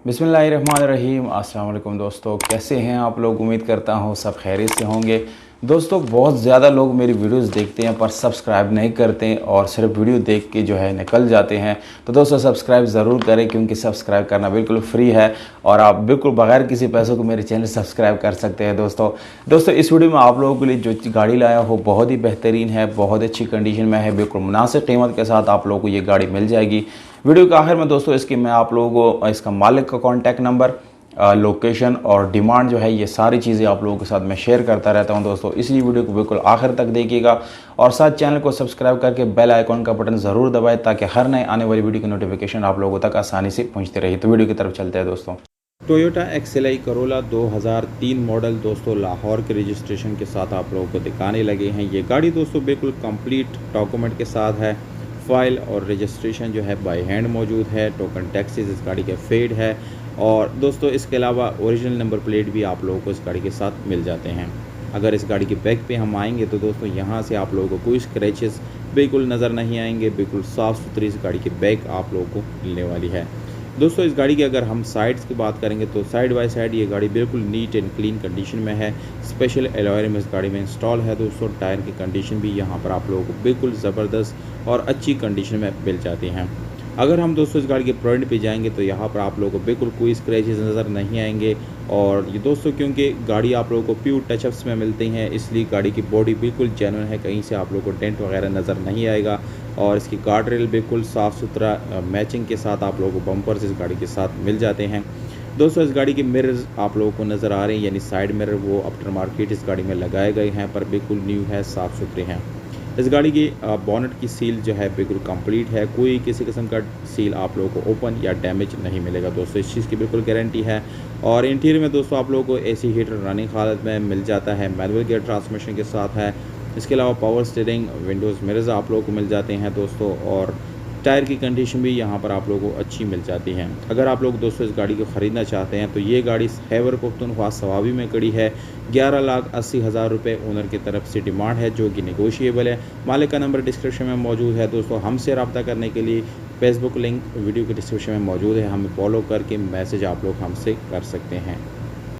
बिस्मिल्लाहिर्रहमानिर्रहीम। अस्सलाम वालेकुम दोस्तों, कैसे हैं आप लोग। उम्मीद करता हूँ सब खैरियत से होंगे। दोस्तों बहुत ज़्यादा लोग मेरी वीडियोस देखते हैं पर सब्सक्राइब नहीं करते और सिर्फ वीडियो देख के जो है निकल जाते हैं। तो दोस्तों सब्सक्राइब ज़रूर करें क्योंकि सब्सक्राइब करना बिल्कुल फ्री है और आप बिल्कुल बगैर किसी पैसों को मेरे चैनल सब्सक्राइब कर सकते हैं। दोस्तों इस वीडियो में आप लोगों के लिए जो गाड़ी लाया हो बहुत ही बेहतरीन है, बहुत अच्छी कंडीशन में है, बिल्कुल मुनासिब कीमत के साथ आप लोगों को ये गाड़ी मिल जाएगी। वीडियो के आखिर में दोस्तों इसकी मैं आप लोगों को इसका मालिक का कॉन्टैक्ट नंबर, लोकेशन और डिमांड जो है ये सारी चीज़ें आप लोगों के साथ मैं शेयर करता रहता हूं। दोस्तों इसलिए वीडियो को बिल्कुल आखिर तक देखिएगा और साथ चैनल को सब्सक्राइब करके बेल आइकॉन का बटन ज़रूर दबाएं ताकि हर नए आने वाली वीडियो की नोटिफिकेशन आप लोगों तक आसानी से पहुंचती रही। तो वीडियो की तरफ चलते हैं दोस्तों। टोयोटा XLI करोला 2003 मॉडल दोस्तों लाहौर के रजिस्ट्रेशन के साथ आप लोगों को दिखाने लगे हैं। ये गाड़ी दोस्तों बिल्कुल कंप्लीट डॉक्यूमेंट के साथ है। फाइल और रजिस्ट्रेशन जो है बाय हैंड मौजूद है। टोकन टैक्सेस इस गाड़ी के फेड है और दोस्तों इसके अलावा ओरिजिनल नंबर प्लेट भी आप लोगों को इस गाड़ी के साथ मिल जाते हैं। अगर इस गाड़ी के बैक पे हम आएंगे तो दोस्तों यहाँ से आप लोगों को कोई स्क्रैचेस बिल्कुल नज़र नहीं आएंगे। बिल्कुल साफ़ सुथरी इस गाड़ी की बैक आप लोगों को मिलने वाली है। दोस्तों इस गाड़ी की अगर हम साइड्स की बात करेंगे तो साइड बाय साइड ये गाड़ी बिल्कुल नीट एंड क्लीन कंडीशन में है। स्पेशल एलॉय रिम इस गाड़ी में इंस्टॉल है। दोस्तों टायर की कंडीशन भी यहाँ पर आप लोगों को बिल्कुल ज़बरदस्त और अच्छी कंडीशन में मिल जाती हैं। अगर हम दोस्तों इस गाड़ी के फ्रंट पे जाएंगे तो यहाँ पर आप लोगों को बिल्कुल कोई स्क्रैचेस नज़र नहीं आएंगे और ये दोस्तों क्योंकि गाड़ी आप लोगों को प्योर टचअप्स में मिलती हैं इसलिए गाड़ी की बॉडी बिल्कुल जेन्युइन है। कहीं से आप लोगों को डेंट वगैरह नज़र नहीं आएगा और इसकी गार्ड रेल बिल्कुल साफ़ सुथरा मैचिंग के साथ आप लोगों को बम्पर्स इस गाड़ी के साथ मिल जाते हैं। दोस्तों इस गाड़ी के मिरर्स आप लोगों को नज़र आ रहे हैं, यानी साइड मिरर वो आफ्टर मार्केट इस गाड़ी में लगाए गए हैं पर बिल्कुल न्यू है, साफ़ सुथरे हैं। इस गाड़ी की बोनेट की सील जो है बिल्कुल कंप्लीट है। कोई किसी किस्म का सील आप लोगों को ओपन या डैमेज नहीं मिलेगा। दोस्तों इस चीज़ की बिल्कुल गारंटी है। और इंटीरियर में दोस्तों आप लोगों को एसी हीटर रनिंग हालत में मिल जाता है, मैनुअल गियर ट्रांसमिशन के साथ है। इसके अलावा पावर स्टीयरिंग, विंडोज़ मिरर्स आप लोगों को मिल जाते हैं दोस्तों और टायर की कंडीशन भी यहाँ पर आप लोगों को अच्छी मिल जाती है। अगर आप लोग दोस्तों इस गाड़ी को ख़रीदना चाहते हैं तो ये गाड़ी खैबर पख्तूनख्वा सवाबी में खड़ी है। 11,80,000 रुपये ओनर की तरफ से डिमांड है जो कि नेगोशिएबल है। मालिक का नंबर डिस्क्रिप्शन में मौजूद है। दोस्तों हमसे रब्ता करने के लिए फेसबुक लिंक वीडियो के डिस्क्रिप्शन में मौजूद है। हमें फॉलो करके मैसेज आप लोग हमसे कर सकते हैं।